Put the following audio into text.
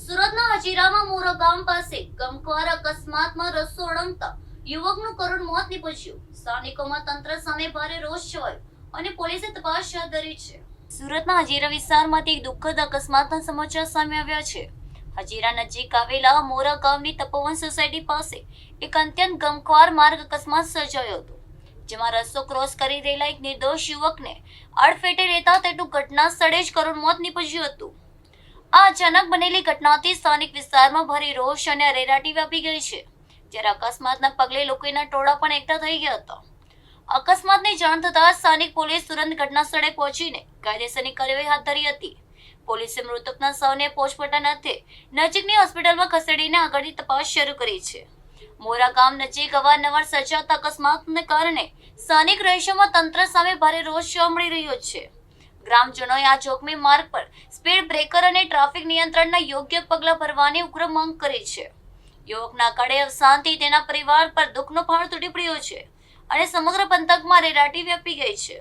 સુરતના હજીરામાં મોરા ગામ પાસે ગમખ્વાર અકસ્માતમાં રસ્તો ઓળંગતા યુવકનું કરુણ મોત નીપજ્યું. સ્થાનિકોમાં તંત્ર સામે ભારે રોષ છવાયો અને પોલીસે તપાસ હાથ ધરી છે. સુરતના હજીરા વિસ્તારમાંથી એક દુઃખદ અકસ્માતના સમાચાર સામે આવ્યા છે. હજીરા નજીક આવેલા મોરા ગામની તપોવન સોસાયટી પાસે એક અત્યંત ગમખ્વાર માર્ગ અકસ્માત સર્જાયો હતો, જેમાં રસ્તો ક્રોસ કરી રહેલા એક નિર્દોષ યુવકને અડફેટે લેતા તેનું ઘટના સ્થળે જ કરુણ મોત નીપજ્યું હતું. આ અચાનક બનેલી ઘટનાથી સ્થાનિક વિસ્તારમાં ભારે રોષ અને અરેરાટી વ્યાપી ગઈ છે, જ્યારે અકસ્માતના પગલે લોકોના ટોળા પણ એકઠા થઈ ગયા હતા. અકસ્માતની જાણ થતાં સ્થાનિક પોલીસ તુરંત ઘટના સ્થળે પહોંચીને કાયદેસરની કાર્યવાહી હાથ ધરી હતી. પોલીસે મૃતકના શવને પોસ્ટમોર્ટમ અર્થે નજીકની હોસ્પિટલમાં ખસેડીને આગળની તપાસ શરૂ કરી છે. મોરા ગામ નજીક અવારનવાર સર્જાતા અકસ્માતને કારણે સ્થાનિક રહીશોમાં તંત્ર સામે ભારે રોષ જોવા મળી રહ્યો છે. ગ્રામજનોએ આ જોખમી માર્ગ પર સ્પીડ બ્રેકર અને ટ્રાફિક નિયંત્રણના યોગ્ય પગલાં ભરવાની ઉગ્ર માંગ કરી છે. યુવકના અકાળે અવસાનથી તેના પરિવાર પર દુઃખનો પહાડ તૂટી પડ્યો છે અને સમગ્ર પંથકમાં અરેરાટી વ્યાપી ગઈ છે.